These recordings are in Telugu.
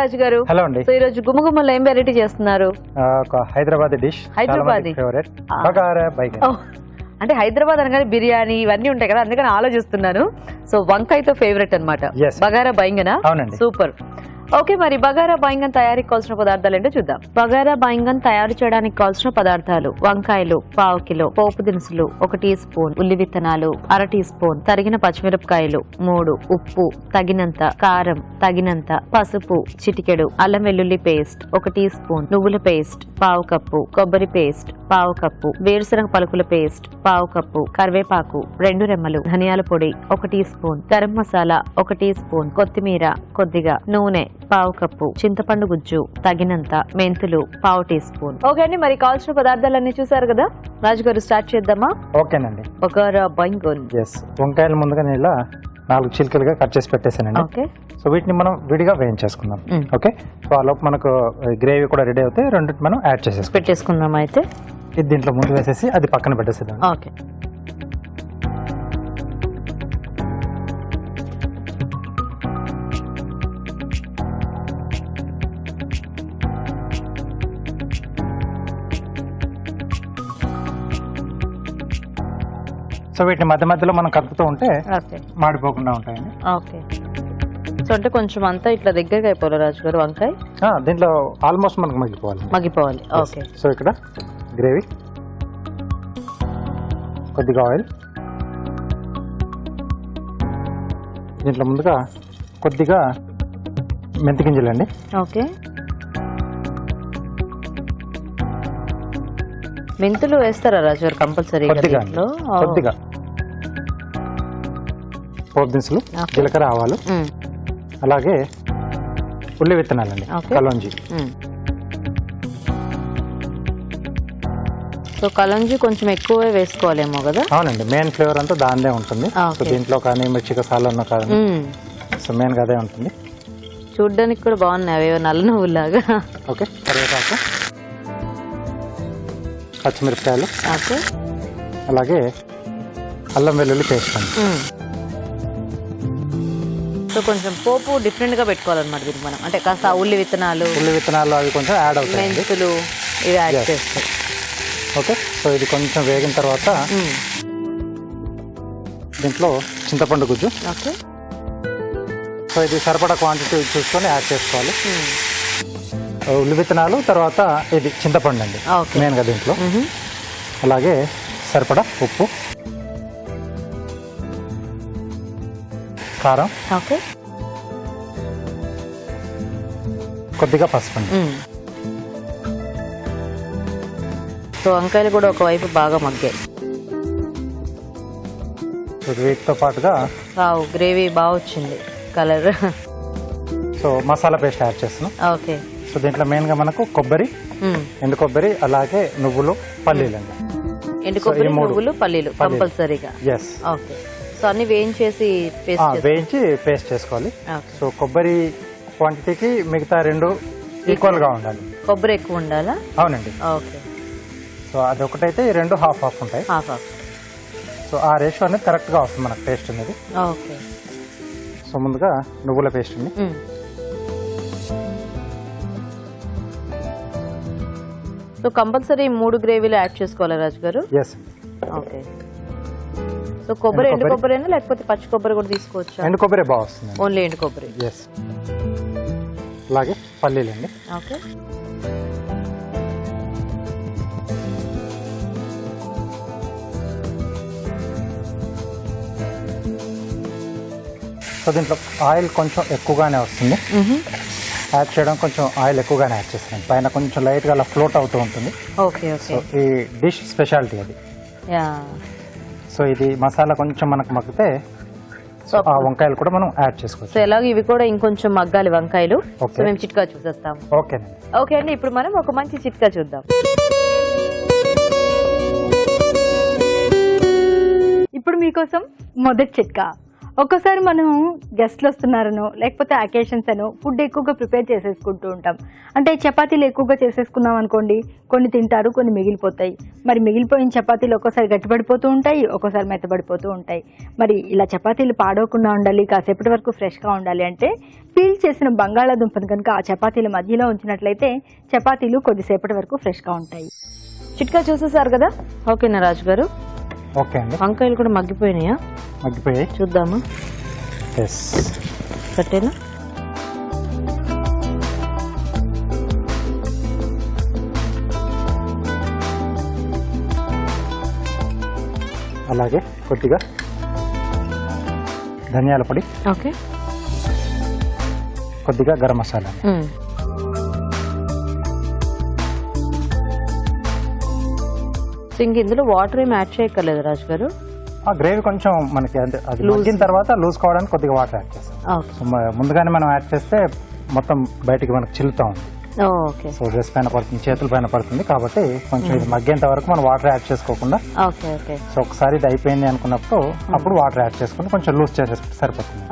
రాజు గారు. హలో అండి. సో ఈ రోజు గుమగుమలో ఏం వెరైటీ చేస్తున్నారు? ఒక హైదరాబాద్ డిష్, హైదరాబాదీ ఫేవరెట్ బగారా బైగన్. అంటే హైదరాబాద్ అనగానే బిర్యానీ ఇవన్నీ ఉంటాయి కదా, అందుకని ఆలోచిస్తున్నాను. సో వంకాయతో ఫేవరెట్ అన్నమాట. బగారా బైంగనా? అవునండి. సూపర్. ఓకే, మరి బగారా బైంగన్ తయారీకి కావాల్సిన పదార్థాలు ఏంటో చూద్దాం. బగారా బైంగన్ తయారు చేయడానికి కావాల్సిన పదార్థాలు: వంకాయలు 1/2 కిలో, పోపు దినుసులు 1 టీ స్పూన్, ఉల్లి విత్తనాలు 1/2 టీ స్పూన్, తరిగిన పచ్చిమిరపకాయలు 3, ఉప్పు తగినంత, కారం తగినంత, పసుపు చిటికెడు, అల్లం వెల్లుల్లి పేస్ట్ 1 టీ స్పూన్, నువ్వుల పేస్ట్ 1/2 కప్పు, కొబ్బరి పేస్ట్ 1/2 కప్పు, వేరుశనగ పలుకుల పేస్ట్ 1/2 కప్పు, కరివేపాకు 2 రెమ్మలు, ధనియాల పొడి 1 teaspoon, garam masala 1 teaspoon, కొత్తిమీర కొద్దిగా, నూనె 1/2 కప్పు, చింతపండు గుజ్జు తగినంత, మెంతులు 1/2 టీ స్పూన్. ఓకే అండి, మరి కావాల్సిన పదార్థాలన్నీ చూసారు కదా. రాజు గారు స్టార్ట్ చేద్దామా? ఓకేనండి. బగారా బైంగన్. వంకాయలు ముందుగా నేను ఇలా 4 చిలుకలుగా కట్ చేసి పెట్టేసానండి. ఓకే, సో వీటిని మనం విడిగా వేయించేసుకుందాం. ఓకే, సో ఆ లోపు మనకు గ్రేవీ కూడా రెడీ అవుతాయి. రెండింటి మనం యాడ్ పెట్టేసుకుందాం. అయితే ఇది దీంట్లో ముందు వేసేసి అది పక్కన పెట్టేసేద్దాం. ఓకే. సో వీటిని మధ్య మధ్యలో మనం కలుపుతూ ఉంటే మాడిపోకుండా ఉంటాయండి. ఓకే, సో అంటే కొంచెం అంతా ఇట్లా దగ్గరగా అయిపోవాలి రాజు గారు వంకాయ. దీంట్లో ఆల్మోస్ట్ మనకు మగ్గిపోవాలి. ఓకే, సో ఇక్కడ గ్రేవీ, కొద్దిగా ఆయిల్, దీంట్లో ముందుగా కొద్దిగా మెంతి గింజలండి. ఓకే, మెంతులు వేస్తారా రాజు గారు కంపల్సరీ? కొద్దిగా పోపు దినుసులు, జీలకర్ర, ఆవాలు, అలాగే ఉల్లి విత్తనాలండి, కలోంజీ. సో కలోంజీ కొంచెం ఎక్కువే వేసుకోవాలేమో కదా? అవునండి, మెయిన్ ఫ్లేవర్ అంతా దానిదే ఉంటుంది. సో దీంట్లో కానీ మిర్చి కసాలన్నా కానీ సో మెయిన్ అదే ఉంటుంది. చూడ్డానికి కూడా బాగున్నాయి అవేవో నల్ల నువ్వులాగా. ఓకే, కరివేపాకు, పచ్చిమిరపకాయలు, అలాగే అల్లం వెల్లుల్లి పేస్ట్ అండి. సో కొంచెం పోపు డిఫరెంట్ గా పెట్టుకోవాలన్నమాట దీనికి మనం. అంటే కాస్త ఉల్లి విత్తనాలు అవి కొంచెం యాడ్ అవుతాయి, మెంతులు ఇవి యాడ్ చేస్తాం. ఓకే, సో ఇది కొంచెం వేగిన తర్వాత దీంట్లో చింతపండు గుజ్జు. ఓకే, సో ఇది సరిపడా క్వాంటిటీ చూసుకొని యాడ్ చేసుకోవాలి. ఉల్లి విత్తనాలు, తర్వాత ఇది చింతపండు అండి మెయిన్గా దీంట్లో. అలాగే సరిపడా ఉప్పు, కారం, ఓకే, కొద్దిగా పసుపు అండి. సో వంకాయలు కూడా ఒకవైపు బాగా మగ్గాయి. వీటితో పాటుగా గ్రేవీ బాగా వచ్చింది colour. So masala paste add చేస్తున్నాం. ఓకే, సో దీంట్లో మెయిన్గా మనకు కొబ్బరి, ఎండు కొబ్బరి, అలాగే నువ్వులు, పల్లీలు అండి. ఎండు కొబ్బరి, నువ్వులు, పల్లీలు కంపల్సరీగా. ఓకే, సో అన్ని వేయించి పేస్ట్ చేసుకోవాలి. సో కొబ్బరి క్వాంటిటీకి మిగతా 2 ఈక్వల్ గా ఉండాలి. కొబ్బరి ఎక్కువ ఉండాలా? అవునండి. ఓకే, సో అదొకటైతే 2 హాఫ్ ఉంటాయి. సో ఆ రేషియో అనేది కరెక్ట్ గా వస్తుంది మనకు టేస్ట్ అనేది. ఓకే, సో ముందుగా నువ్వుల పేస్ట్ ఉంది. సో కంపల్సరీ 3 గ్రేవీలు యాడ్ చేసుకోవాలి రాజు గారు? ఓకే, సో కొబ్బరి ఎండు కొబ్బరేనా లేకపోతే పచ్చి కొబ్బరి కూడా తీసుకోవచ్చా? ఎండు కొబ్బరి బాగా వస్తుంది. ఓన్లీ ఎండు కొబ్బరి. అలాగే పల్లీలు అండి. ఓకే, సో దీంట్లో ఆయిల్ కొంచెం ఎక్కువగానే వస్తుంది. యాడ్ చేయడం కొంచెం ఆయిల్ ఎక్కువగానే యాడ్ చేస్తాను. పైన కొంచెం లైట్గా అలా ఫ్లోట్ అవుతూ ఉంటుంది. ఓకే, సో ఈ డిష్ స్పెషాలిటీ అది. సో ఇది మసాలా కొంచెం మనకు మగ్గితే సో ఆ వంకాయలు కూడా మనం యాడ్ చేసుకోవచ్చు. సో ఎలాగో ఇవి కూడా ఇంకొంచెం మగ్గాలి వంకాయలు. సో మేము చిట్కా చూసేస్తాం. ఓకే అండి, ఇప్పుడు మనం ఒక మంచి చిట్కా చూద్దాం. ఇప్పుడు మీకోసం మొదటి చిట్కా. ఒక్కోసారి మనం గెస్ట్లు వస్తున్నారనో లేకపోతే అకేషన్స్ అనో ఫుడ్ ఎక్కువగా ప్రిపేర్ చేసేసుకుంటూ ఉంటాం. అంటే చపాతీలు ఎక్కువగా చేసేసుకున్నాం అనుకోండి, కొన్ని తింటారు, కొన్ని మిగిలిపోతాయి. మరి మిగిలిపోయిన చపాతీలు ఒక్కోసారి గట్టిపడిపోతూ ఉంటాయి, ఒక్కోసారి మెత్తబడిపోతూ ఉంటాయి. మరి ఇలా చపాతీలు పాడవకుండా ఉండాలి, కాసేపటి వరకు ఫ్రెష్గా ఉండాలి అంటే పీల్ చేసిన బంగాళాదుంపను కనుక ఆ చపాతీల మధ్యలో ఉంచినట్లయితే చపాతీలు కొద్దిసేపటి వరకు ఫ్రెష్గా ఉంటాయి. చిట్కా చూసేసారు కదా, ఓకేనా రాజు గారు? ఓకే అండి. వంకాయలు కూడా మగ్గిపోయినాయా? మగ్గిపోయాయి. చూద్దామా? ఎస్. కట్టేనా? అలాగే కొద్దిగా ధనియాల పొడి, ఓకే, కొద్దిగా గరం మసాలా. ఇంక ఇందులో వాటర్ ఏమి యాడ్ చేయక్కర్లేదు రాజు గారు? ఆ గ్రేవీ కొంచెం మనకి అంటే అది మగ్గిన తర్వాత లూజ్ కావడానికి కొద్దిగా వాటర్ యాడ్ చేస్తాం. సో ముందుగానే మనం యాడ్ చేస్తే మొత్తం బయటికి మనకు చిల్లుతా ఉంది. ఓకే. సో డ్రెస్ పైన పడుతుంది, చేతుల పైన పడుతుంది, కాబట్టి కొంచెం ఇది మగ్గేంత వరకు మనం వాటర్ యాడ్ చేసుకోకుండా, ఓకే ఓకే, సో ఒకసారి ఇది అయిపోయింది అనుకున్నప్పుడు అప్పుడు వాటర్ యాడ్ చేసుకుని కొంచెం లూజ్ చేసేస్తే సరిపోతుంది.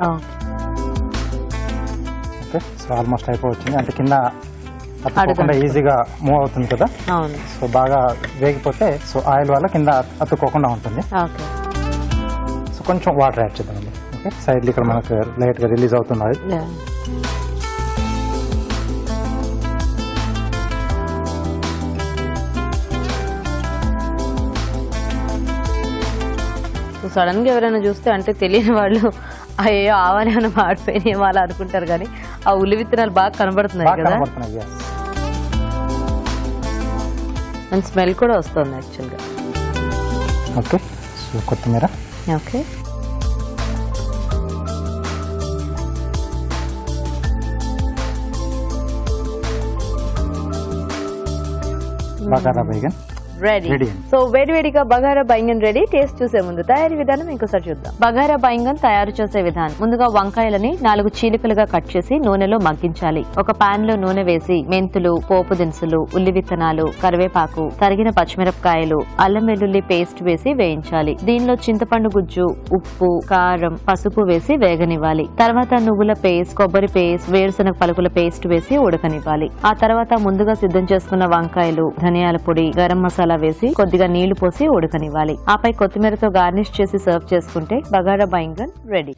ఓకే, సో ఆల్మోస్ట్ అయిపోవచ్చింది. అంటే కింద అతుక్కోకుండా ఈజీగా మూవ్ అవుతుంది కదా. అవును. సో బాగా వేగిపోతే సో ఆయిల్ వల్ల కింద అతుక్కోకుండా ఉంటుంది. ఓకే. సో కొంచెం వాటర్ యాడ్ చేద్దామండి. ఓకే, సైడ్లు ఇక్కడ మనకు లైట్గా రిలీజ్ అవుతుంది. సడన్ గా ఎవరైనా చూస్తే అంటే తెలియని వాళ్ళు అయ్యో ఆవాలు ఏమైనా మాడిపోయినాయి వాళ్ళు అనుకుంటారు, కానీ ఆ ఉల్లి విత్తనాలు బాగా కనబడుతున్నాయి కదా. అండ్ స్మెల్ కూడా వస్తుంది యాక్చువల్గా. ఓకే, సో కొత్తిమీర. Okay, bagara baingan ready. So వేడివేడిగా బగారా బైంగన్ రెడీ. టేస్ట్ చూసే ముందు తయారీ విధానం ఇంకోసారి చూద్దాం. బగారా బైంగన్ తయారు చేసే విధానం. ముందుగా వంకాయలని 4 చీలికలుగా కట్ చేసి నూనెలో మగ్గించాలి. ఒక పాన్ లో నూనె వేసి మెంతులు, పోపు దినుసులు, ఉల్లి విత్తనాలు, కరివేపాకు, తరిగిన పచ్చిమిరపకాయలు, అల్లం వెల్లుల్లి పేస్ట్ వేసి వేయించాలి. దీనిలో చింతపండు గుజ్జు, ఉప్పు, కారం, పసుపు వేసి వేగనివ్వాలి. తర్వాత నువ్వుల పేస్ట్, కొబ్బరి పేస్ట్, వేరుశనగ పలుకుల పేస్ట్ వేసి ఉడకనివ్వాలి. ఆ తర్వాత ముందుగా సిద్ధం చేసుకున్న వంకాయలు, ధనియాల పొడి, గరం మసాలా వేసి కొద్దిగా నీళ్లు పోసి ఉడకనివ్వాలి. ఆపై కొత్తిమీరతో గార్నిష్ చేసి సర్వ్ చేసుకుంటే బగారా బైంగన్ రెడీ.